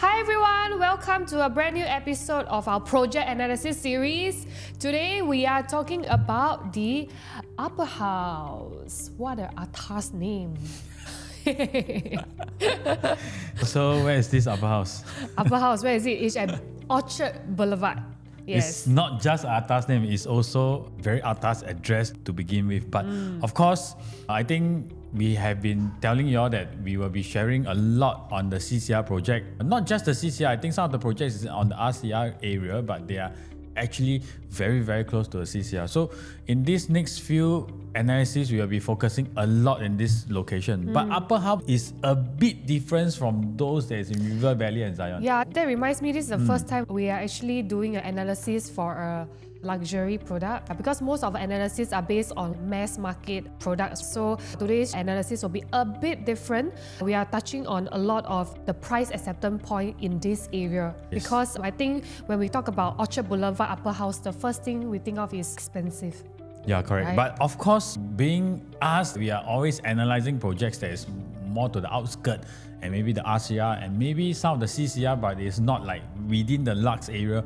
Hi everyone, welcome to a brand new episode of our project analysis series. Today we are talking about the Upperhouse. What an atas name. So where is this Upperhouse? Upperhouse, where is it? It's at Orchard Boulevard. Yes. It's not just atas name, it's also very atas address to begin with. But of course, I think we have been telling you all that we will be sharing a lot on the CCR project. Not just the CCR, I think some of the projects is on the RCR area, but they are actually very, very close to the CCR. So in this next few analysis, we will be focusing a lot in this location. But Upperhouse is a bit different from those that is in River Valley and Zion. Yeah, that reminds me, this is the first time we are actually doing an analysis for a luxury product because most of our analysis are based on mass market products. So today's analysis will be a bit different. We are touching on a lot of the price acceptance point in this area. Yes. Because I think when we talk about Orchard Boulevard, Upperhouse, the first thing we think of is expensive. Yeah, correct. Right? But of course, being us, we are always analyzing projects that is more to the outskirts and maybe the RCR and maybe some of the CCR, but it's not like within the Lux area.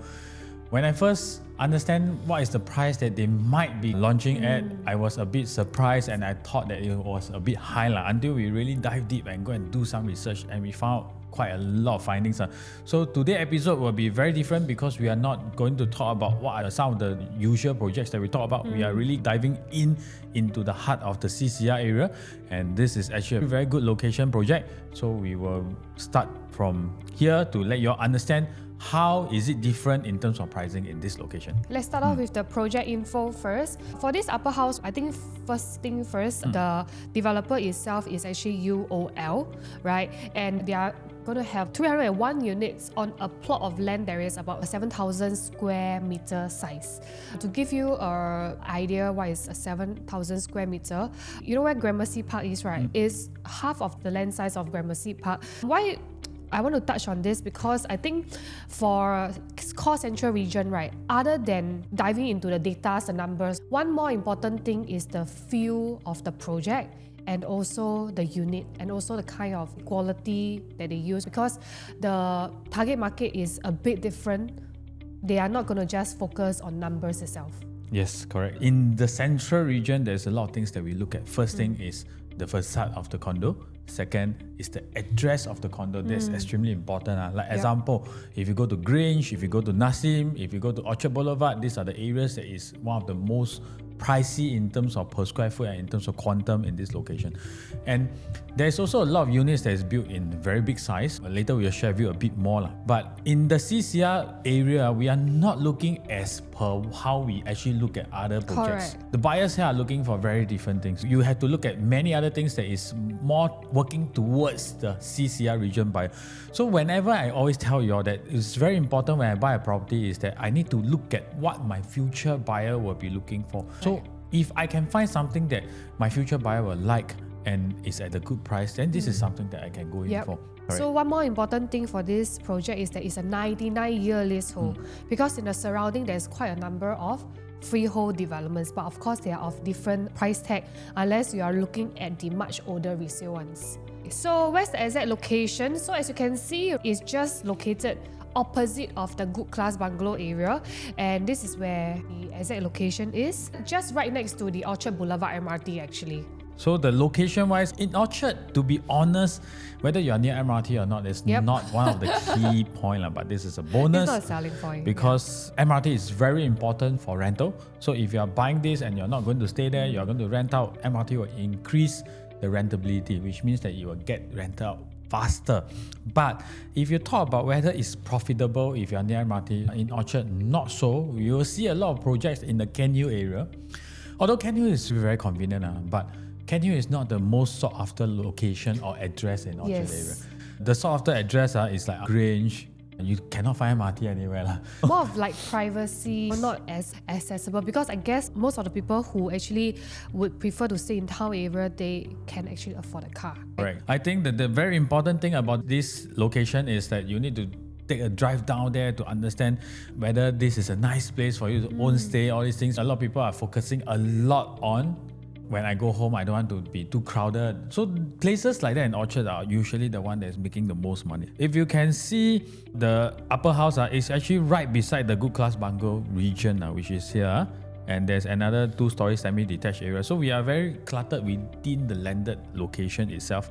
When I first understand what is the price that they might be launching at, I was a bit surprised and I thought that it was a bit high until we really dive deep and go and do some research and we found quite a lot of findings. So today's episode will be very different because we are not going to talk about what are some of the usual projects that we talk about. We are really diving into the heart of the CCR area, and this is actually a very good location project. So we will start from here to let you all understand how is it different in terms of pricing in this location. Let's start off with the project info first. For this Upperhouse, I think first thing first, the developer itself is actually UOL, right? And they are going to have 301 units on a plot of land that is about 7,000 square meter size. To give you an idea what is a 7,000 square meter, you know where Gramercy Park is, right? It's half of the land size of Gramercy Park. Why I want to touch on this because I think for core central region, right, other than diving into the data, the numbers, one more important thing is the feel of the project and also the unit and also the kind of quality that they use because the target market is a bit different. They are not going to just focus on numbers itself. Yes, correct. In the central region, there's a lot of things that we look at. First thing is the facade of the condo. Second is the address of the condo. That's extremely important. Like example, if you go to Grange, if you go to Nassim, if you go to Orchard Boulevard, these are the areas that is one of the most pricey in terms of per square foot and in terms of quantum in this location. And there's also a lot of units that is built in very big size. Later we will share with you a bit more. But in the CCR area, we are not looking as per how we actually look at other projects. Correct. The buyers here are looking for very different things. You have to look at many other things that is more working towards the CCR region buyer. So whenever I always tell you all that it's very important when I buy a property is that I need to look at what my future buyer will be looking for. So if I can find something that my future buyer will like and is at a good price, then this is something that I can go in for. So one more important thing for this project is that it's a 99-year leasehold because in the surrounding there's quite a number of freehold developments, but of course they are of different price tag unless you are looking at the much older resale ones. So where's the exact location? So as you can see, it's just located opposite of the Good Class Bungalow area, and this is where the exact location is, just right next to the Orchard Boulevard MRT actually. So the location-wise, in Orchard, to be honest, whether you're near MRT or not, is not one of the key points, but this is a bonus. It's not a selling point. Because MRT is very important for rental. So if you are buying this and you're not going to stay there, you're going to rent out, MRT will increase the rentability, which means that you will get rented out faster. But if you talk about whether it's profitable if you're near MRT, in Orchard, not so. You will see a lot of projects in the Kenyu area. Although Kenyu is very convenient, but Kenyu is not the most sought after location or address in Orchard area. The sought after address is like Grange. You cannot find MRT anywhere. More of like privacy, not as accessible because I guess most of the people who actually would prefer to stay in town area, they can actually afford a car. Correct. I think that the very important thing about this location is that you need to take a drive down there to understand whether this is a nice place for you to own, stay, all these things. A lot of people are focusing a lot on when I go home, I don't want to be too crowded. So places like that in Orchard are usually the one that's making the most money. If you can see the upper house, it's actually right beside the good class bungalow region, which is here. And there's another 2-story semi-detached area. So we are very cluttered within the landed location itself,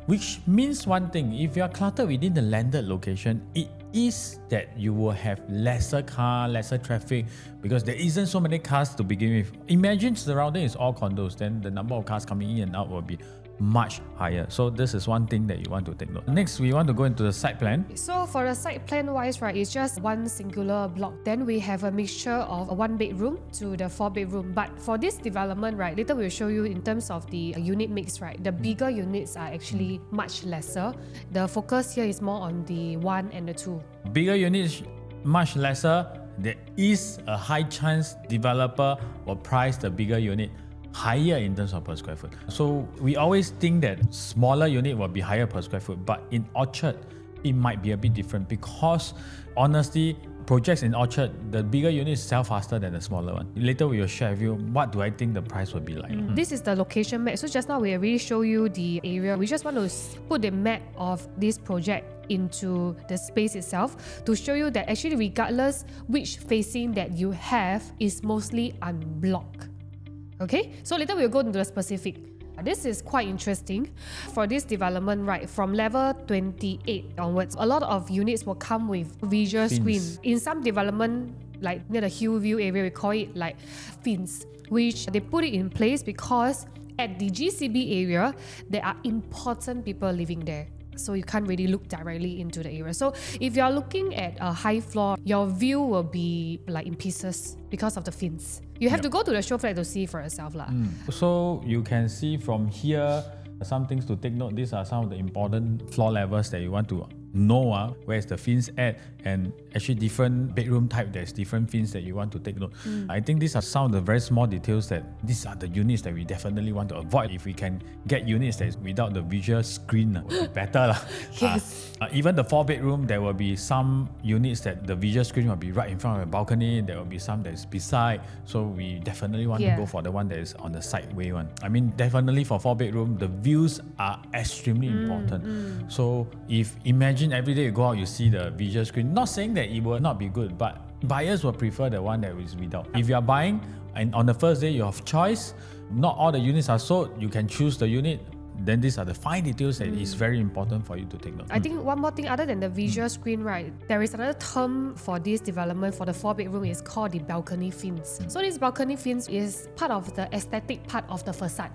which means one thing. If you are cluttered within the landed location, it is that you will have lesser car, lesser traffic, because there isn't so many cars to begin with. Imagine surrounding is all condos, then the number of cars coming in and out will be much higher. So this is one thing that you want to take note. Next, we want to go into the site plan. So for the site plan wise, right, it's just one singular block. Then we have a mixture of a 1-bedroom to the 4-bedroom. But for this development, right, later we'll show you in terms of the unit mix, right, the bigger units are actually much lesser. The focus here is more on the 1 and the 2. Bigger units, much lesser. There is a high chance developer will price the bigger unit higher in terms of per square foot. So we always think that smaller unit will be higher per square foot, but in Orchard, it might be a bit different because honestly, projects in Orchard, the bigger units sell faster than the smaller one. Later we will share with you what do I think the price will be like. This is the location map. So just now we already show you the area. We just want to put the map of this project into the space itself to show you that actually regardless which facing that you have is mostly unblocked. Okay, so later we'll go into the specific. This is quite interesting. For this development, right, from level 28 onwards, a lot of units will come with visual screen. In some development, like near the Hillview area, we call it like fins, which they put it in place because at the GCB area, there are important people living there. So you can't really look directly into the area. So if you're looking at a high floor, your view will be like in pieces because of the fins. You have to go to the SHOWFLAT to see for yourself. So you can see from here, some things to take note. These are some of the important floor levels that you want to know where is the fins at, and actually different bedroom type, there's different fins that you want to take note. I think these are some of the very small details that these are the units that we definitely want to avoid. If we can get units that is without the visual screen, it would be better. Yes. Even the 4-bedroom, there will be some units that the visual screen will be right in front of the balcony. There will be some that is beside. So we definitely want to go for the one that is on the sideway one. I mean, definitely for 4-bedroom, the views are extremely important. So if imagine every day you go out, you see the visual screen. Not saying that it will not be good, but buyers will prefer the one that is without. If you are buying and on the first day you have choice, not all the units are sold, you can choose the unit. Then these are the fine details that is very important for you to take note. I think one more thing other than the visual screen, right, there is another term for this development for the 4-bedroom is called the balcony fins. So this balcony fins is part of the aesthetic part of the facade.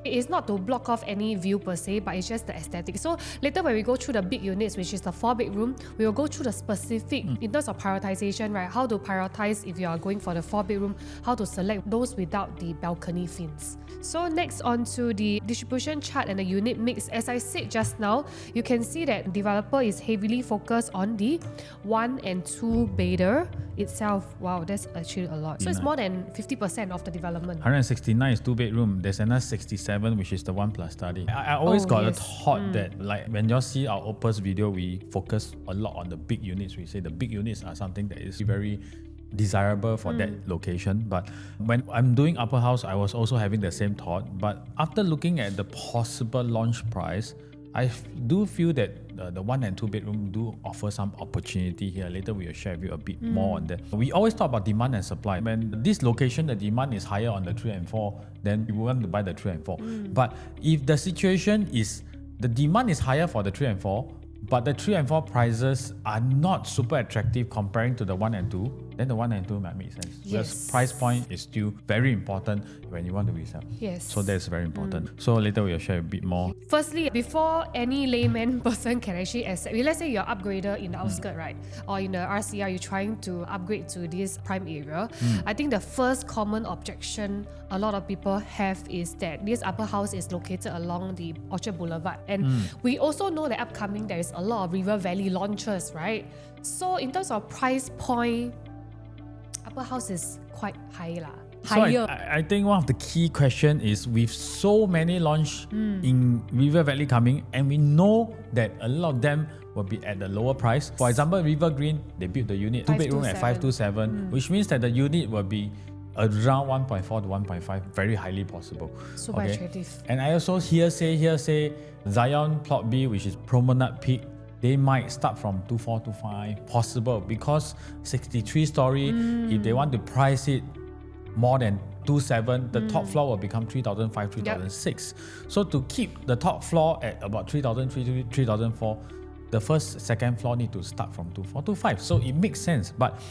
It is not to block off any view per se, but it's just the aesthetic. So later when we go through the big units, which is the 4-bedroom, we will go through the specific in terms of prioritization, right? How to prioritize if you are going for the 4-bedroom, how to select those without the balcony fins. So next on to the distribution chart and the unit mix. As I said just now, you can see that developer is heavily focused on the 1 and 2 bedder itself. Wow, that's actually a lot. So it's more than 50% of the development. 169 is 2-bedroom. There's another 67, which is the 1+ study. I always got a thought that like when you see our Opus video, we focus a lot on the big units. We say the big units are something that is very desirable for that location. But when I'm doing Upper House, I was also having the same thought. But after looking at the possible launch price, I do feel that the 1 and 2 bedroom do offer some opportunity here. Later we will share with you a bit more on that. We always talk about demand and supply. When this location, the demand is higher on the 3 and 4, then we want to buy the 3 and 4. But if the situation is the demand is higher for the 3 and 4, but the 3 and 4 prices are not super attractive comparing to the 1 and 2, then the 1 and 2 might make sense. Because price point is still very important when you want to resell. Yes. So that's very important. So later we'll share a bit more. Firstly, before any layman person can actually accept, let's say you're an upgrader in the outskirts, right? Or in the RCR, you're trying to upgrade to this prime area. I think the first common objection a lot of people have is that this Upper House is located along the Orchard Boulevard. And we also know that upcoming there is a lot of River Valley launches, right? So in terms of price point, Upper House is quite high higher. So I think one of the key question is with so many launch in River Valley coming, and we know that a lot of them will be at the lower price. For example, River Green, they built the unit 2-bedroom at 527, which means that the unit will be around 1.4 to 1.5, very highly possible. Super attractive. And I also hear say Zion Plot B, which is Promenade Peak, they might start from 2.4 to 5, possible, because 63 story, if they want to price it more than 2.7, the top floor will become 3,500, 3,600. So to keep the top floor at about 3,003, 3,004, the second floor need to start from 2.4 to 5. So it makes sense. But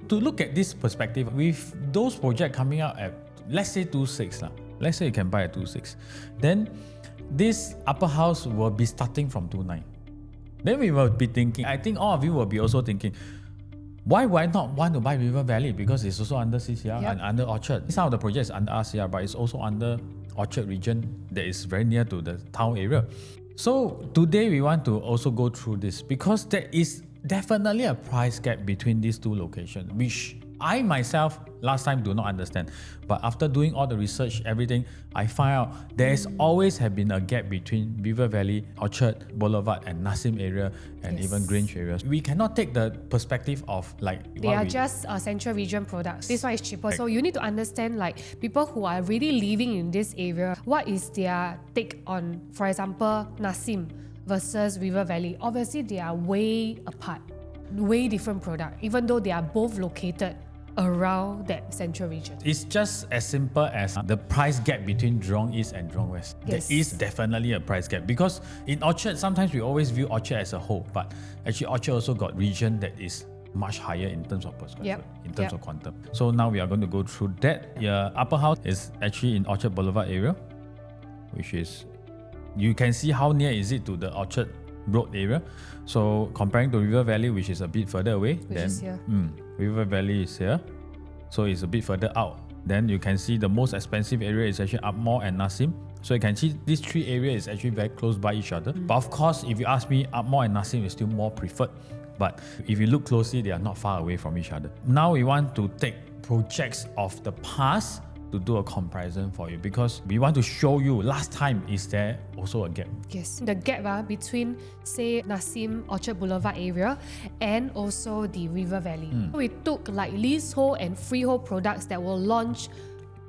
to look at this perspective, with those projects coming out at, let's say 2.6, let's say you can buy at 2.6, then this upper house will be starting from 2.9. Then we will be thinking, I think all of you will be also thinking, why would I not want to buy River Valley? Because it's also under CCR and under Orchard. Some of the projects under RCR, but it's also under Orchard region that is very near to the town area. So today we want to also go through this because there is definitely a price gap between these two locations, which I myself last time do not understand. But after doing all the research, everything, I find out there's always have been a gap between River Valley, Orchard Boulevard and Nassim area and even Grange areas. We cannot take the perspective of like... They are just central region products. This one is cheaper. So you need to understand like people who are really living in this area, what is their take on, for example, Nassim versus River Valley. Obviously, they are way apart, way different product, even though they are both located around that central region. It's just as simple as the price gap between Jurong East and Jurong West. Yes. There is definitely a price gap because in Orchard, sometimes we always view Orchard as a whole, but actually Orchard also got region that is much higher in terms of per square foot, in terms of quantum. So now we are going to go through that. Upper house is actually in Orchard Boulevard area, which is, you can see how near is it to the Orchard Road area. So comparing to River Valley, which is a bit further away, Which is here. River Valley is here, so it's a bit further out. Then you can see the most expensive area is actually Upmore and Nassim. So you can see these three areas is actually very close by each other. But of course, if you ask me, Upmore and Nassim is still more preferred. But if you look closely, they are not far away from each other. Now we want to take projects of the past to do a comparison for you because we want to show you last time is there also a gap. Yes, the gap between say Nassim Orchard Boulevard area and also the River Valley. We took like leasehold and freehold products that were launched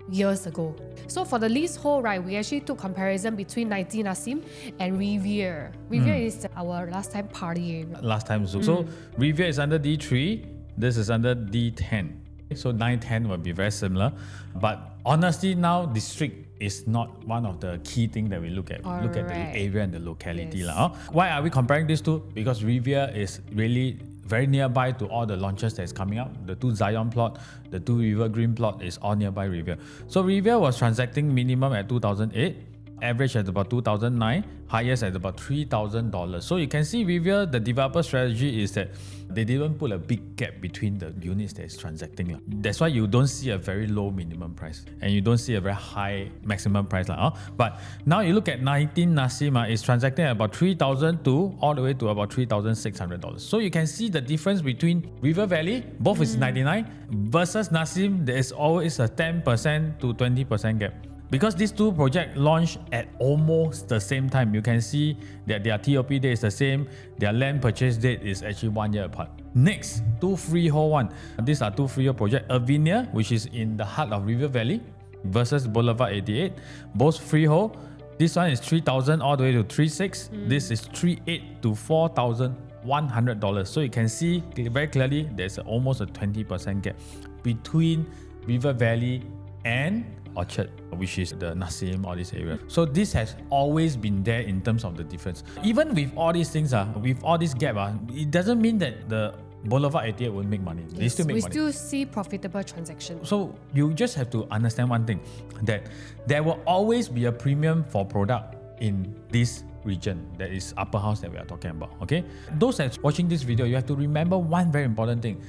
years ago. So for the leasehold, right, we actually took comparison between 19 Nassim and Riviere. Riviere is our last time party area. Last time Zoom. So Riviere is under D3, this is under D10. So 9-10 will be very similar. But honestly now district is not one of the key things that we look at. We look at the area and the locality. Why are we comparing these two? Because Riviere is really very nearby to all the launches that is coming out. The 2 Zion plot, the 2 River Green plot is all nearby Riviere. So Riviere was transacting minimum at 2008, average at about 2009, highest at about $3,000. So you can see Riviere, the developer strategy is that they didn't put a big gap between the units that is transacting. That's why you don't see a very low minimum price and you don't see a very high maximum price. But now you look at 19 Nassim, is transacting at about $3,000 to all the way to about $3,600. So you can see the difference between River Valley, both is 99, versus Nassim, there is always a 10% to 20% gap. Because these two projects launched at almost the same time, you can see that their TOP date is the same, their land purchase date is actually 1 year apart. Next, 2 freehold one. These are 2 freehold projects. Avinia, which is in the heart of River Valley, versus Boulevard 88. Both freehold. This one is $3,000 all the way to $3,600. This is $3,800 to $4,100. So you can see very clearly there's almost a 20% gap between River Valley and Orchard, which is the Nassim, all this area. So this has always been there in terms of the difference. Even with all these things, with all this gap, it doesn't mean that the Boulevard 88 won't make money. They still make money. We still see profitable transactions. So you just have to understand one thing, that there will always be a premium for product in this region, that is upper house that we are talking about. Okay, those that's watching this video, you have to remember one very important thing.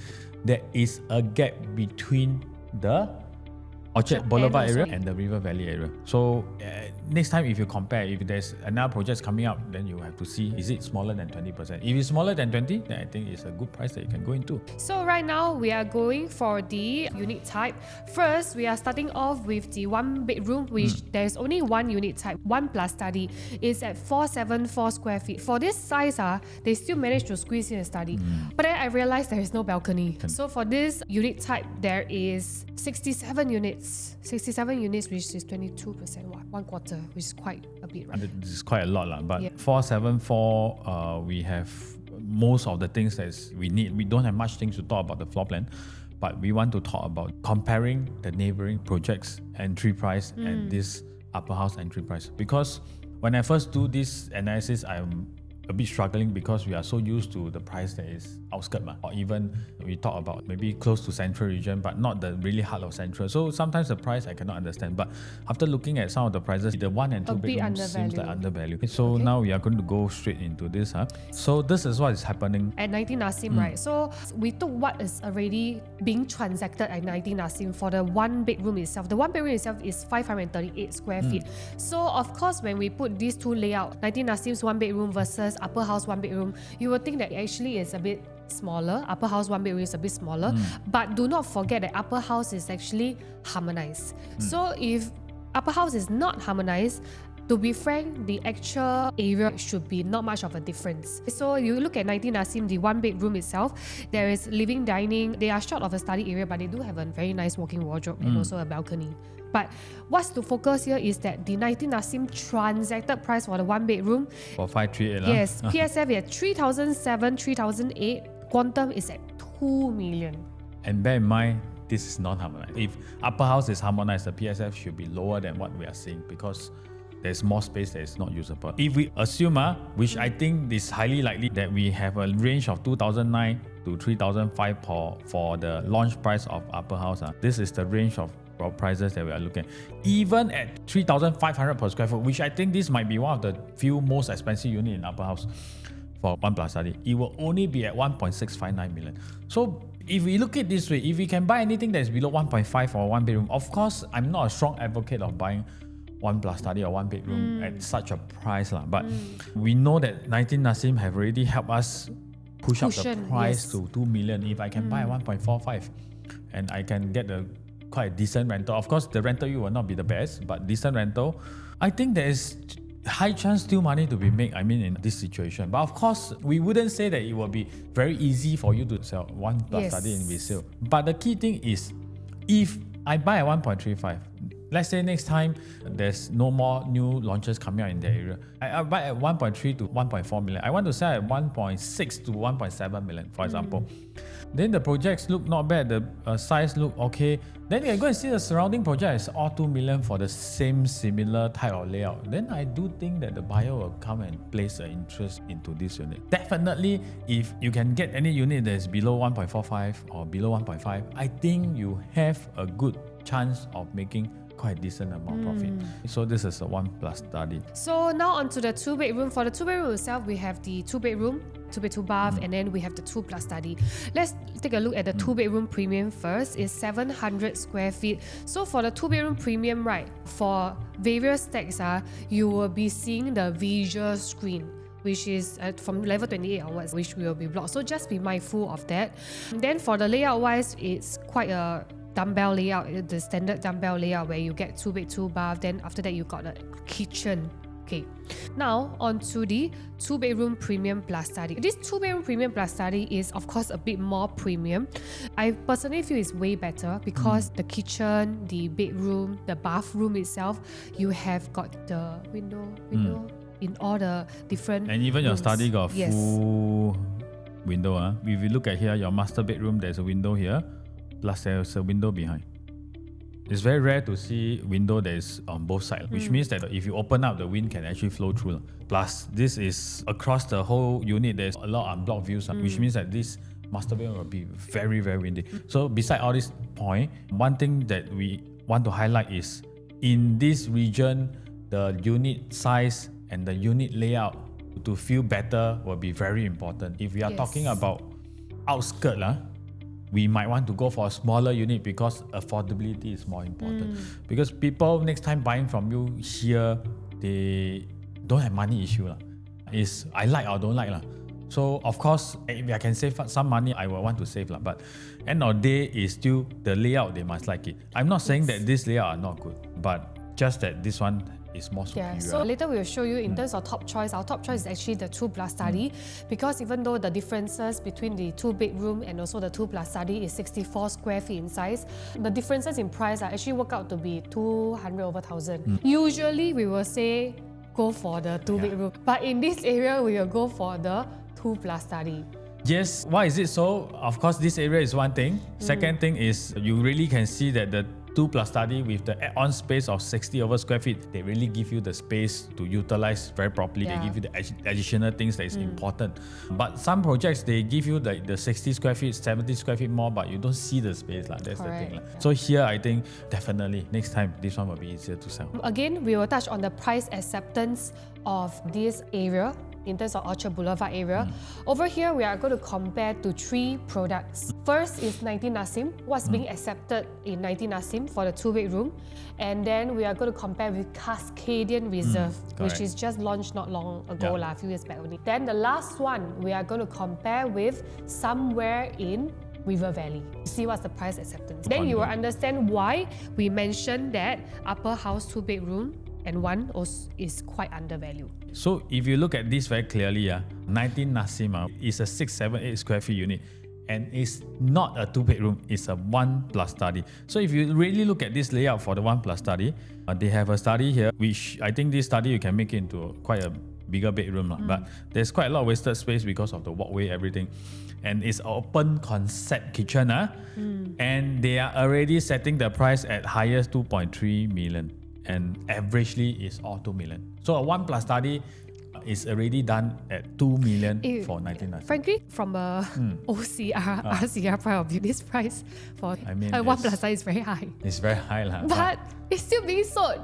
There is a gap between the Orchard Boulevard area and the River Valley area. So next time if you compare, if there's another project coming up, then you have to see, is it smaller than 20%? If it's smaller than 20, then I think it's a good price that you can go into. So right now we are going for the unit type. First, we are starting off with the 1 bedroom, which there's only one unit type, 1 plus study. It's at 474 square feet. For this size, they still managed to squeeze in a study. But then I realized there is no balcony. So for this unit type, there is 67 units. 67 units, which is 22%, one quarter, which is quite a bit, right? This is quite a lot, but 474, we have most of the things that we need. We don't have much things to talk about the floor plan, but we want to talk about comparing the neighboring projects entry price and this upper house entry price. Because when I first do this analysis, I'm a bit struggling because we are so used to the price that is outskirt, or even we talk about maybe close to central region, but not the really heart of central. So sometimes the price I cannot understand. But after looking at some of the prices, the 1 and 2 bedroom seems like undervalued. So now we are going to go straight into this. So this is what is happening at 19 Nassim, right? So we took what is already being transacted at 19 Nassim for the 1 bedroom itself. The 1 bedroom itself is 538 square feet. So of course, when we put these two layouts, 19 Nassim's 1 bedroom versus Upper House 1 bedroom, you will think that it actually is a bit smaller. Upper House 1 bedroom is a bit smaller, but do not forget that Upper House is actually harmonized. So if Upper House is not harmonized, to be frank, the actual area should be not much of a difference. So you look at 19 Nassim, the 1 bedroom itself, there is living, dining. They are short of a study area, but they do have a very nice walk-in wardrobe and also a balcony. But what's to focus here is that the 19 Nassim transacted price for the 1 bedroom, for 538. yes, PSF is at 3,007, 3,008. Quantum is at 2 million. And bear in mind, this is not harmonized. If upper house is harmonized, the PSF should be lower than what we are seeing because there's more space that is not usable. If we assume, which I think is highly likely, that we have a range of 2,009 to 3,005 for the launch price of upper house, this is the range of prices that we are looking at. Even at 3,500 per square foot, which I think this might be one of the few most expensive units in upper house for 1 plus study, it will only be at 1.659 million. So if we look at it this way, if we can buy anything that is below 1.5 for 1 bedroom, of course, I'm not a strong advocate of buying 1 plus study or 1 bedroom at such a price. But we know that 19 Nassim have already helped us push up the price to 2 million. If I can buy 1.45 and I can get quite a decent rental. Of course, the rental you will not be the best, but decent rental. I think there is high chance still money to be made, in this situation. But of course, we wouldn't say that it will be very easy for you to sell 1 plus study in resale. But the key thing is, if I buy at 1.35, let's say next time there's no more new launches coming out in the area, I buy at 1.3 to 1.4 million. I want to sell at 1.6 to 1.7 million, for example. Then the projects look not bad, the size look okay. Then you go and see the surrounding project is all 2 million for the same similar type of layout. Then I do think that the buyer will come and place an interest into this unit. Definitely, if you can get any unit that is below 1.45 or below 1.5, I think you have a good chance of making quite a decent amount of profit. So this is a 1 plus study. So now onto the 2 bedroom. For the 2 bedroom itself, we have the 2 bedroom, 2 bed 2 bath, and then we have the 2 plus study. Let's take a look at the 2 bedroom premium first. It's 700 square feet. So for the 2 bedroom premium, right, for various stacks, you will be seeing the visual screen, which is from level 28 onwards, which will be blocked. So just be mindful of that. Then for the layout wise, it's quite a dumbbell layout, the standard dumbbell layout where you get 2 bed 2 bath. Then after that you got a kitchen. Okay, now on to the 2 bedroom premium plus study. This 2 bedroom premium plus study is of course a bit more premium. I personally feel it's way better because the kitchen, the bedroom, the bathroom itself, you have got the window in all the different and even your rooms. study got full window. If you look at here, your master bedroom, there's a window here, plus there's a window behind. It's very rare to see window that is on both sides, which means that if you open up, the wind can actually flow through. Plus, this is across the whole unit. There's a lot of unblocked views, which means that this master bedroom will be very, very windy. So beside all this point, one thing that we want to highlight is in this region, the unit size and the unit layout to feel better will be very important. If we are talking about outskirts, we might want to go for a smaller unit because affordability is more important. Because people next time buying from you here, they don't have money issue. It's I like or don't like. So of course, if I can save some money, I will want to save. But end of the day is still the layout, they must like it. I'm not saying that this layout are not good, but just that this one is more superior. Yeah, so later we will show you in terms of top choice. Our top choice is actually the 2+ study because even though the differences between the 2-bedroom and also the 2+ study is 64 square feet in size, the differences in price are actually work out to be 200 over 1,000. Usually we will say go for the 2-bedroom, but in this area we will go for the 2+ study. Yes, why is it so? Of course, this area is one thing. Second thing is you really can see that the 2+ study with the add-on space of 60 over square feet, they really give you the space to utilize very properly. They give you the additional things that is important. But some projects, they give you the 60 square feet, 70 square feet more, but you don't see the space. That's the thing. So here, I think definitely next time, this one will be easier to sell. Again, we will touch on the price acceptance of this area in terms of Orchard Boulevard area. Over here, we are going to compare to 3 products. First is 19 Nassim, what's being accepted in 19 Nassim for the 2-bedroom. And then we are going to compare with Cascadian Reserve, which is just launched not long ago, a few years back only. Then the last one, we are going to compare with Somewhere in River Valley. See what's the price acceptance. Then you will understand why we mentioned that Upperhouse 2-bedroom and one is quite undervalued. So if you look at this very clearly, 19 Nassim is a 678 square feet unit and it's not a 2-bedroom, it's a 1+ study. So if you really look at this layout for the 1+ study, they have a study here, which I think this study you can make into quite a bigger bedroom. But there's quite a lot of wasted space because of the walkway, everything. And it's open concept kitchen. And they are already setting the price at highest 2.3 million. And averagely is all 2 million. So a 1+ study is already done at 2 million for 19 Nassim. Frankly, from a OCR, RCR point of view, this price for a 1+ study is very high. It's very high. But it's still being sold.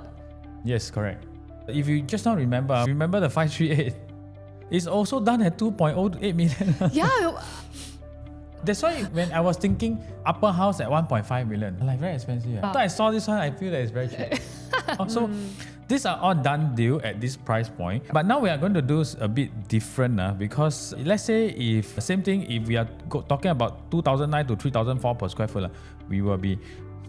Yes, correct. If you just not remember the 538, it's also done at 2.08 million. Yeah. That's why when I was thinking Upperhouse at 1.5 million, like very expensive. After I saw this one, I feel that it's very cheap. So these are all done deal at this price point. But now we are going to do a bit different because let's say if same thing, if we are talking about 2,009 to 3,004 per square foot, we will be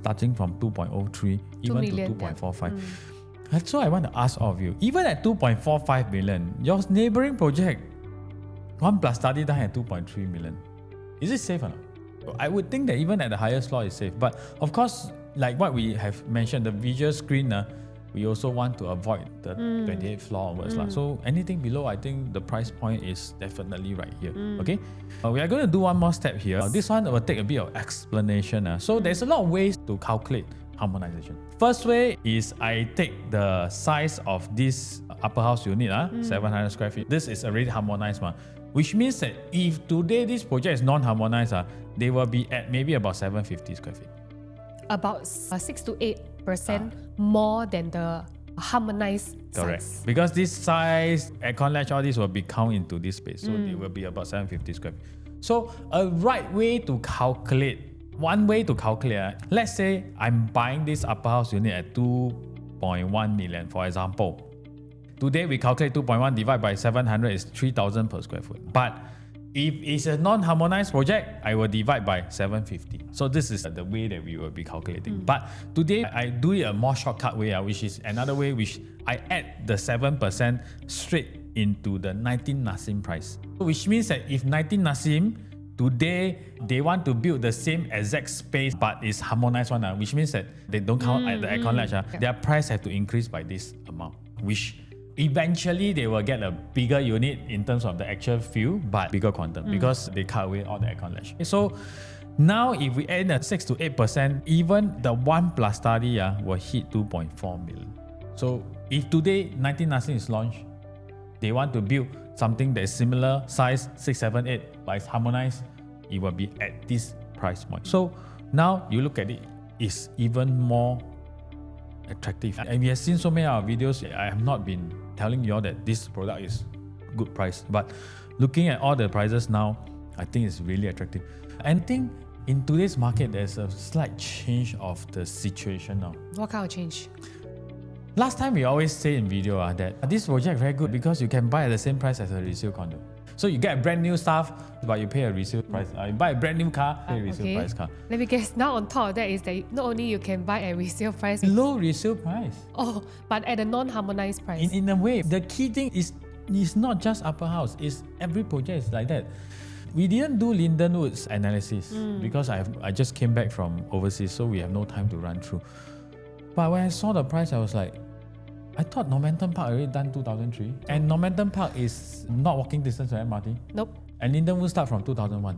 starting from 2.03 even to 2.45. So I want to ask all of you, even at 2.45 million, your neighboring project, 1+ study done at 2.3 million. Is it safe or not? I would think that even at the highest floor is safe. But of course, like what we have mentioned, the visual screen, we also want to avoid the 28th floor onwards. So anything below, I think the price point is definitely right here. Okay, we are going to do one more step here. This one will take a bit of explanation. So there's a lot of ways to calculate harmonization. First way is I take the size of this Upperhouse unit, 700 square feet. This is already harmonized. Which means that if today this project is non-harmonized, they will be at maybe about 750 square feet. About 6 to 8% more than the harmonized Correct. size. Because this size, aircon latch, all this will be count into this space. So it will be about 750 square feet. So a right way to calculate, one way to calculate, let's say I'm buying this Upperhouse unit at 2.1 million, for example. Today we calculate 2.1 divided by 700 is 3,000 per square foot. But if it's a non-harmonized project, I will divide by 750. So this is the way that we will be calculating. But today I do it a more shortcut way, which is another way which I add the 7% straight into the 19 Nassim price. Which means that if 19 Nassim today they want to build the same exact space but it's harmonized one, which means that they don't count at the aircon latch, their price have to increase by this amount, which eventually they will get a bigger unit in terms of the actual feel, but bigger quantum because they cut away all the aircon latch. So now if we add a 6 to 8%, even the 1+ study will hit 2.4 million. So if today 19 Nassim is launched, they want to build something that is similar size 6, 7, 8, but it's harmonized, it will be at this price point. So now you look at it, it's even more attractive. And we have seen so many of our videos. I have not been telling you all that this product is good price, but looking at all the prices now, I think it's really attractive. And I think in today's market, there's a slight change of the situation now. What kind of change? Last time we always say in video that this project very good because you can buy at the same price as a resale condo. So you get a brand new stuff, but you pay a resale price. You buy a brand new car, pay a resale price car. Let me guess. Now on top of that is that not only you can buy a resale price, Low resale price. oh, but at a non-harmonized price. In a way, the key thing is not just Upperhouse. It's every project is like that. We didn't do Lindenwood's analysis because I just came back from overseas, so we have no time to run through. But when I saw the price, I was like, I thought Normanton Park already done 2003, and Normanton Park is not walking distance to MRT. Nope. And Lindenwood start from 2001,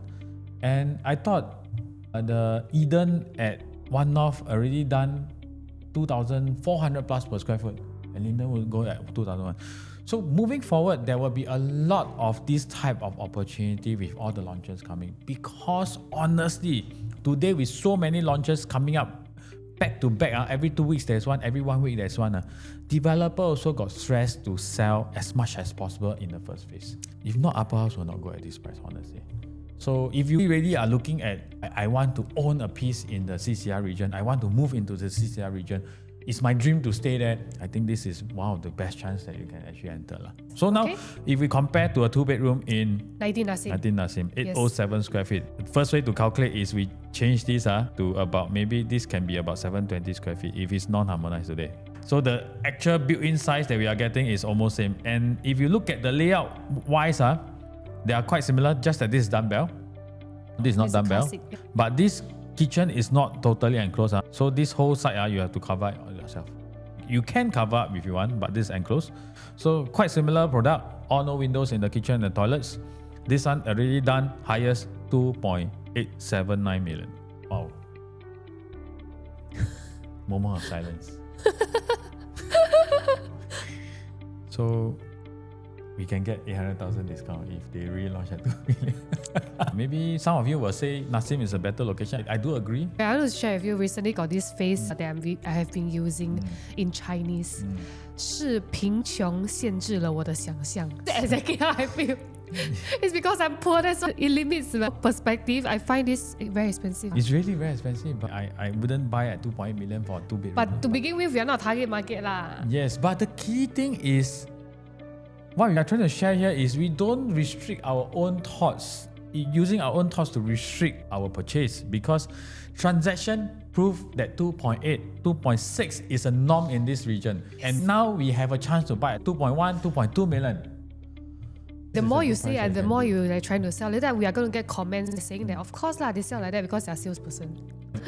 and I thought the Eden at One North already done 2,400 plus per square foot, and Lindenwood go at 2001. So moving forward, there will be a lot of this type of opportunity with all the launches coming, because honestly, today with so many launches coming up back to back, every 2 weeks there's one, every 1 week there's one. Developer also got stressed to sell as much as possible in the first phase. If not, Upperhouse will not go at this price, honestly. So if you really are looking at, I want to own a piece in the CCR region, I want to move into the CCR region, it's my dream to stay there, I think this is one of the best chance that you can actually enter. So now, if we compare to a 2-bedroom in 19 Nassim, 807 square feet, the first way to calculate is we change this to about, maybe this can be about 720 square feet if it's non-harmonized today. So the actual built-in size that we are getting is almost same. And if you look at the layout wise, they are quite similar, just that this is dumbbell. This is not dumbbell. But this kitchen is not totally enclosed. So this whole side, you have to cover it yourself. You can cover up if you want, but this is enclosed. So quite similar product. All no windows in the kitchen and toilets. This one already done, highest 2.879 million. Wow. Moment of silence. So we can get 800,000 discount if they really launch at 2 million. Maybe some of you will say Nassim is a better location. I do agree. I want to share with you, recently got this phrase that I have been using in Chinese. 是贫穷限制了我的想象. That's exactly how I feel. It's because I'm poor, that's why it limits my perspective. I find this very expensive. It's really very expensive, but I wouldn't buy at 2.8 million for a 2-bedroom. But to begin with, we are not target market lah. Yes, but the key thing is, what we are trying to share here is we don't restrict our own thoughts, using our own thoughts to restrict our purchase, because transaction prove that 2.8, 2.6 is a norm in this region. Yes. And now we have a chance to buy at 2.1, 2.2 million. The more you say and the more you like trying to sell it, we are going to get comments saying that of course they sell like that because they're salesperson.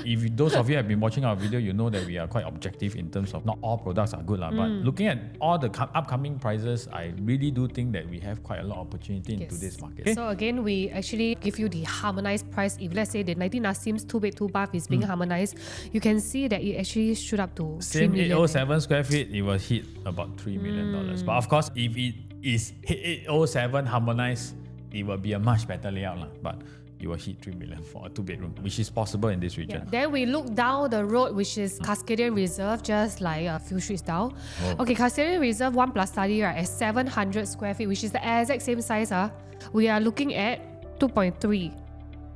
If those of you have been watching our video, you know that we are quite objective in terms of not all products are good. But looking at all the upcoming prices, I really do think that we have quite a lot of opportunity in today's market. Okay? So again, we actually give you the harmonized price. If let's say the 19 Nassim's 2-bed 2-bath is being harmonized, you can see that it actually shoot up to same 3 million. 807 square feet, it will hit about $3 million. But of course, if it is 807 harmonized, it will be a much better layout. But you will hit 3 million for a 2-bedroom, which is possible in this region. Yeah. Then we look down the road, which is Cascadian Reserve, just like a few streets down. Okay, Cascadian Reserve 1 plus study at 700 square feet, which is the exact same size. We are looking at 2.3.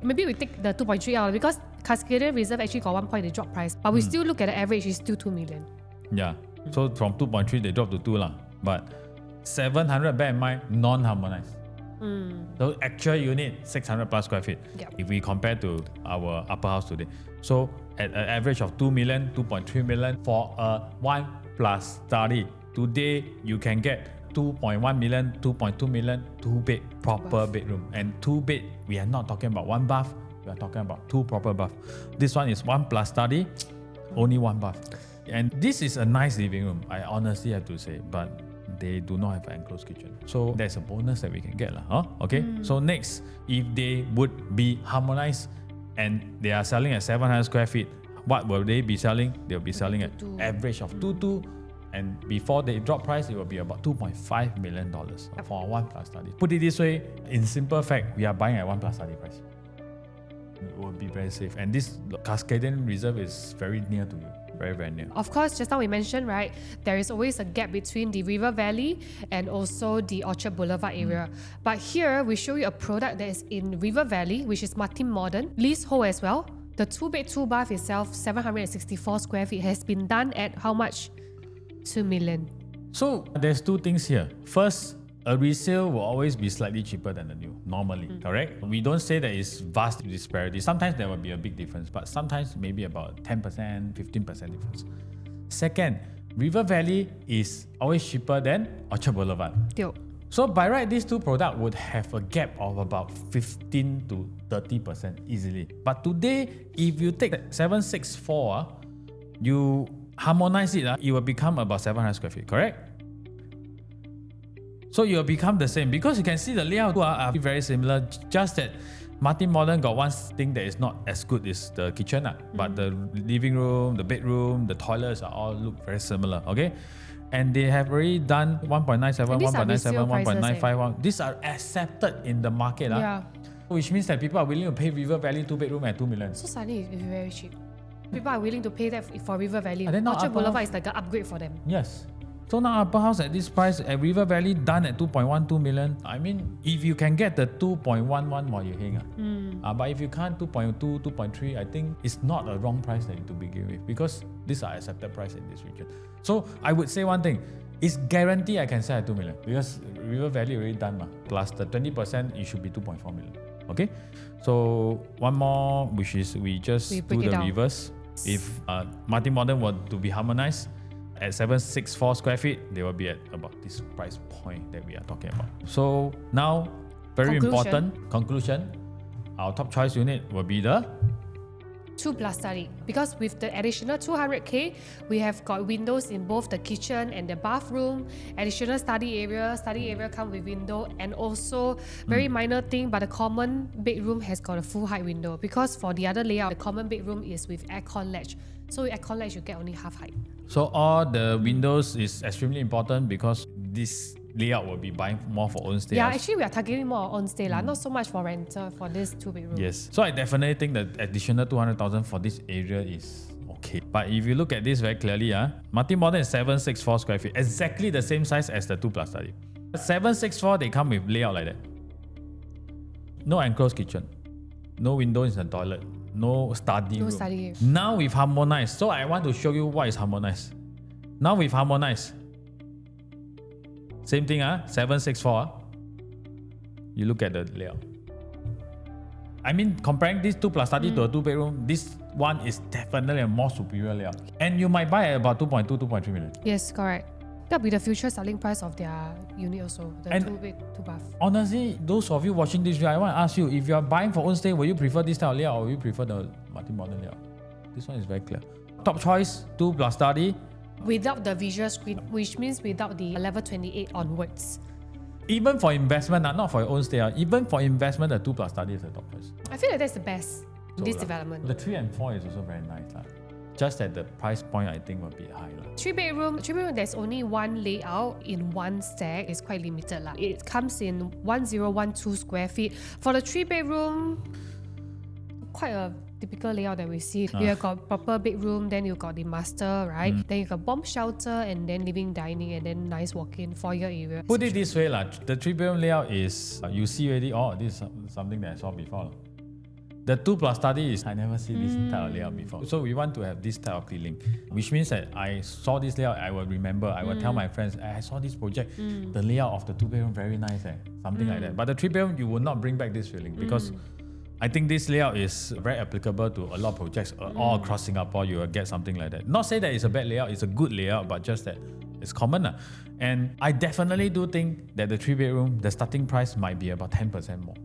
Maybe we take the 2.3 out because Cascadian Reserve actually got 1 point they drop price, but we still look at the average is still 2 million. Yeah, so from 2.3 they dropped to 2 but 700, bear in mind, non-harmonized. So actual unit 600 plus square feet. If we compare to our Upperhouse today, so at an average of 2 million, 2.3 million for a 1 plus study. Today you can get 2.1 million, 2.2 million, 2-bed proper bedroom. And 2-bed, we are not talking about 1 bath, we are talking about 2 proper bath. This one is 1 plus study, only 1 bath. And this is a nice living room, I honestly have to say, but they do not have an enclosed kitchen. So there's a bonus that we can get. Okay, so next, if they would be harmonized and they are selling at 700 square feet, what will they be selling? They'll be selling at average of 2.2, and before they drop price, it will be about $2.5 million for a 1 plus study. Put it this way, in simple fact, we are buying at 1 plus study price. It will be very safe. And this Cascadian Reserve is very near to you. Very, very near. Of course, just now we mentioned, right, there is always a gap between the River Valley and also the Orchard Boulevard area. But here, we show you a product that is in River Valley, which is Martin Modern, leasehold as well. The 2-bed, 2-bath itself, 764 square feet, has been done at how much? 2 million. So there's two things here. First, a resale will always be slightly cheaper than the new, normally, correct? We don't say that it's vast disparity. Sometimes there will be a big difference, but sometimes maybe about 10%, 15% difference. Second, River Valley is always cheaper than Orchard Boulevard. Tio. So by right, these two products would have a gap of about 15 to 30% easily. But today, if you take 764, you harmonize it, it will become about 700 square feet, correct? So it will become the same because you can see the layout are very similar, just that Martin Modern got one thing that is not as good is the kitchen, but the living room, the bedroom, the toilets are all look very similar, okay? And they have already done 1.97, 1.97, 1.95. These are accepted in the market, which means that people are willing to pay River Valley 2-bedroom at 2 million. So suddenly it's very cheap. People are willing to pay that for River Valley. Orchard Boulevard is like an upgrade for them. Yes. So now Upperhouse at this price, at River Valley done at 2.12 million. I mean, if you can get the 2.11 more, you hang. But if you can't, 2.2, 2.3, I think it's not a wrong price to begin with because these are accepted price in this region. So I would say one thing, it's guaranteed I can sell at 2 million because River Valley already done. Plus the 20%, it should be 2.4 million. Okay? So one more, which is we do the reverse. If Martin Modern were to be harmonized, at 764 square feet, they will be at about this price point that we are talking about. So now, very important conclusion, our top choice unit will be the 2+ study. Because with the additional 200k, we have got windows in both the kitchen and the bathroom, additional study area come with window, and also very minor thing, but the common bedroom has got a full height window because for the other layout, the common bedroom is with aircon latch. So with aircon latch, you get only half height. So all the windows is extremely important because this layout will be buying more for own stay. Yeah, actually we are targeting more own stay, not so much for rental for this 2-bedroom. Yes. So I definitely think that additional 200,000 for this area is okay. But if you look at this very clearly, Martin Modern is 764 square feet, exactly the same size as the 2+ study. 764, they come with layout like that. No enclosed kitchen, no windows in the toilet, no study room. Now we've harmonized. So I want to show you what is harmonized. Now we've harmonized. Same thing, 764. You look at the layout. I mean, comparing this 2+ study to a 2-bedroom, this one is definitely a more superior layout. And you might buy at about 2.2, 2.3 million. Yes, correct. That'll be the future selling price of their unit also, the 2-bed, 2-bath. Honestly, those of you watching this video, I want to ask you, if you are buying for own stay, will you prefer this style of layout or will you prefer the Martin Modern layout? This one is very clear. Top choice, 2+ study. Without the visual screen, which means without the level 28 onwards. Even for investment, not for your own stay, even for investment, the 2+ study is the top choice. I feel like that's the best in this development. The 3 and 4 is also very nice. Just that the price point, I think, will be high. 3-bedroom, there's only one layout in one stack. It's quite limited. It comes in 1012 square feet. For the 3-bedroom, quite a typical layout that we see. You have got proper bedroom, then you've got the master, right? Then you've got bomb shelter, and then living, dining, and then nice walk-in foyer area. Put it this way, the 3-bedroom layout is, you see already, this is something that I saw before. The 2+ study is, I never see this type of layout before. So we want to have this type of feeling, which means that I saw this layout, I will remember, I will tell my friends, I saw this project, the layout of the 2-bedroom very nice, something like that. But the 3-bedroom, you will not bring back this feeling because I think this layout is very applicable to a lot of projects all across Singapore. You will get something like that. Not say that it's a bad layout, it's a good layout, but just that it's common. And I definitely do think that the 3-bedroom, the starting price might be about 10% more.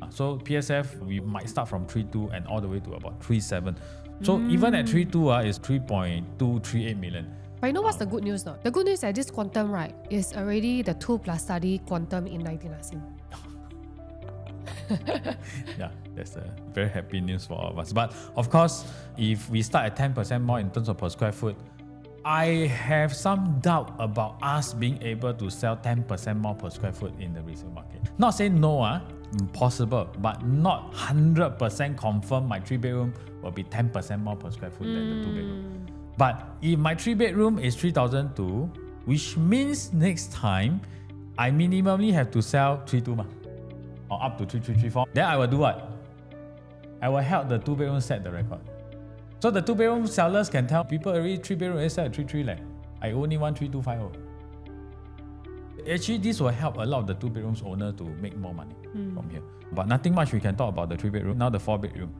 So PSF, we might start from 3.2 and all the way to about 3.7. So even at 3.2, it's 3.238 million. But you know what's the good news though? The good news is that this quantum, right, is already the 2+ study quantum in 19 Asim. Yeah, that's a very happy news for all of us. But of course, if we start at 10% more in terms of per square foot, I have some doubt about us being able to sell 10% more per square foot in the resale market. Not saying no, possible, but not 100% confirm my 3-bedroom will be 10% more per square foot than the 2-bedroom. But if my 3-bedroom is 3,002, which means next time I minimally have to sell 3.2 or up to 3.334. Then I will do what? I will help the 2-bedroom set the record. So the 2-bedroom sellers can tell people already 3-bedroom is at 3.3 I only want 3.250. Actually, this will help a lot of the 2-bedrooms owner to make more money from here. But nothing much we can talk about the 3-bedroom. Now the 4-bedroom.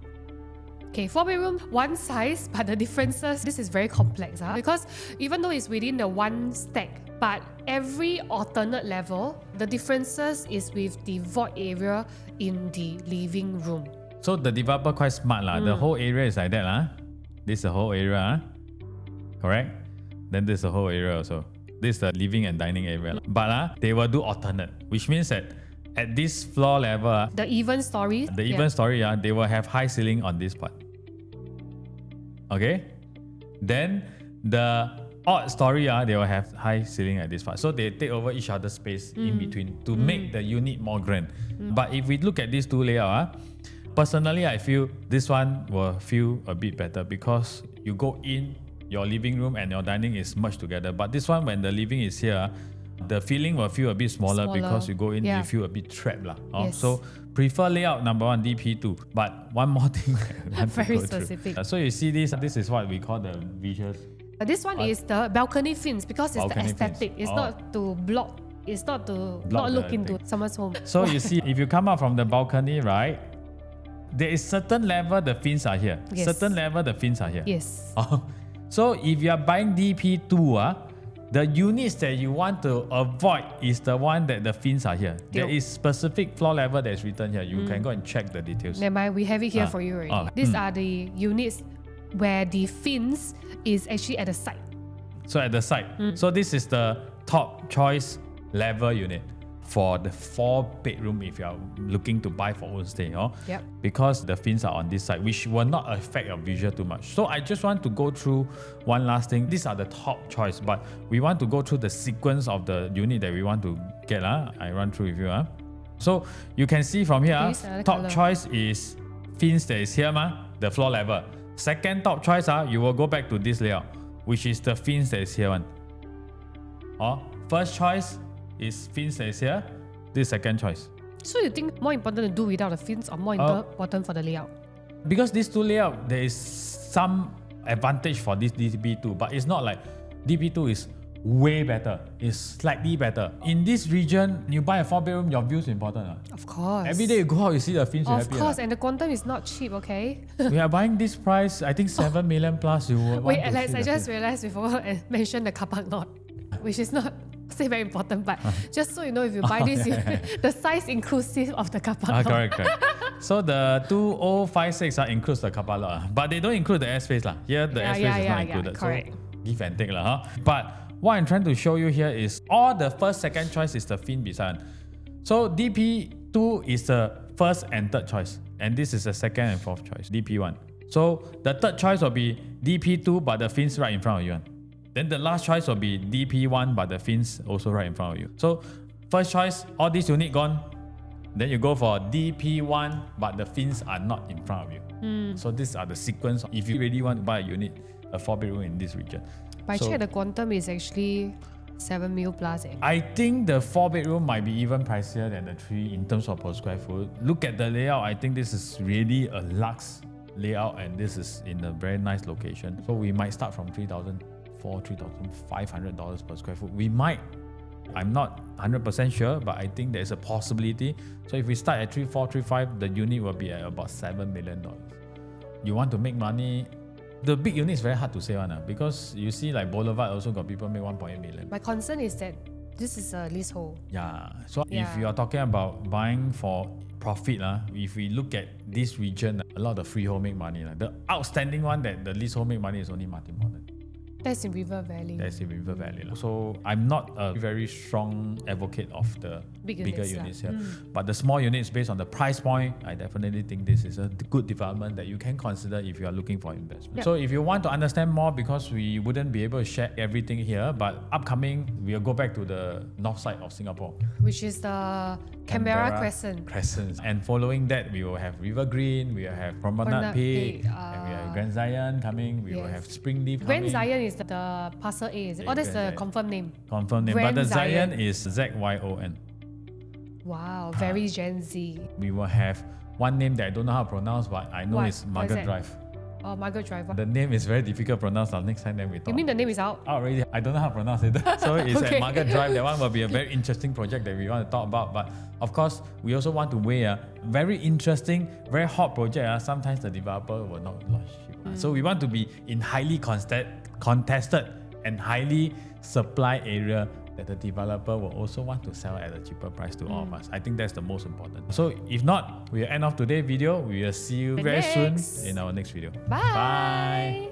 Okay, 4-bedroom, one size, but the differences, this is very complex. Because even though it's within the one stack, but every alternate level, the differences is with the void area in the living room. So the developer quite smart. The whole area is like that. This is the whole area. Correct? Then this is the whole area also. This is the living and dining area. But they will do alternate, which means that at this floor level, the even story, they will have high ceiling on this part. Okay? Then the odd story, they will have high ceiling at this part. So they take over each other's space in between to make the unit more grand. But if we look at these two layouts, personally, I feel this one will feel a bit better because you go in, your living room and your dining is merged together. But this one, when the living is here, the feeling will feel a bit smaller. Because you go in, you feel a bit trapped. Yes. So prefer layout number 1, DP2. But one more thing I want very to go specific. Through. So you see this is what we call the visuals. This one is the balcony fins because it's the aesthetic. Fins. It's not to block. It's not to not look into someone's home. So you see, if you come out from the balcony, right? There is certain level the fins are here. Yes. Certain level the fins are here. Yes. So if you are buying DP2, the units that you want to avoid is the one that the fins are here. There is specific floor level that is written here. You can go and check the details. Never mind, we have it here for you already. These are the units where the fins is actually at the side. So at the side. So this is the top choice level unit for the 4-bedroom if you are looking to buy for own stay. Yep. Because the fins are on this side, which will not affect your visual too much. So I just want to go through one last thing. These are the top choice, but we want to go through the sequence of the unit that we want to get. I run through with you. So you can see from here, top choice is fins that is here, the floor level. Second top choice, you will go back to this layout, which is the fins that is here one. First choice is fins that is here. This second choice. So you think more important to do without the fins or more important for the layout? Because these two layout, there is some advantage for this DP2, but it's not like DP2 is way better. It's slightly better. In this region, you buy a 4-bedroom, your view is important. Of course. Every day you go out, you see the fins. Of course, and the quantum is not cheap, okay? We are buying this price, I think 7 million plus. Wait, Alex, I just realized we forgot to mention the car park lot, which is not say very important, but just so you know, if you buy this, the size inclusive of the car park lot. Correct. So the 2056 includes the car park lot, but they don't include the airspace. Here the airspace is not included. Correct. So give and take. But what I'm trying to show you here is all the first, second choice is the fin beside. So DP2 is the first and third choice, and this is the second and fourth choice, DP1. So the third choice will be DP2, but the fins right in front of you. Then the last choice will be DP1, but the fins also right in front of you. So first choice, all these unit gone. Then you go for DP1, but the fins are not in front of you. So these are the sequence if you really want to buy a unit, a 4-bedroom in this region. By check, the quantum is actually 7 mil plus. I think the 4-bedroom might be even pricier than the 3 in terms of per square foot. Look at the layout. I think this is really a luxe layout, and this is in a very nice location. So we might start from $3,400, $3,500 per square foot. We might. I'm not 100% sure, but I think there's a possibility. So if we start at 3,435, the unit will be at about $7 million. You want to make money. The big unit is very hard to say because you see like Boulevard also got people make 1.8 million. My concern is that this is a leasehold. So if you are talking about buying for profit, if we look at this region, a lot of freehold make money. The outstanding one that the leasehold make money is only Martin Modern. That's in River Valley. So I'm not a very strong advocate of the bigger units here. But the small units, based on the price point, I definitely think this is a good development that you can consider if you are looking for investment. Yep. So if you want to understand more, because we wouldn't be able to share everything here, but upcoming, we'll go back to the north side of Singapore. Which is the Canberra Crescent. And following that, we will have River Green, we will have Promenade Peak, and we have Grand Zion coming, we will have Springleaf coming. Grand Zion is the parcel A, is it? Yeah, Oh, that's the Grand Zion. confirmed name. Confirmed name. Grand But the Zion Zion. is Z-Y-O-N. Wow, very Gen Z. We will have one name that I don't know how to pronounce, but I know What? it's What is Margaret that? Drive. Oh, Margaret Drive. The name is very difficult to pronounce. Next time then we talk. You mean the name is out? Already, I don't know how to pronounce it. So it's Okay. at Margaret Drive. That one will be a very interesting project that we want to talk about. But of course, we also want to weigh a very interesting, very hot project. Sometimes the developer will not launch it. So we want to be in highly contested and highly supply area that the developer will also want to sell at a cheaper price to all of us. I think that's the most important. So if not, we'll end off today's video. We will see you very soon Next. in our next video. Bye.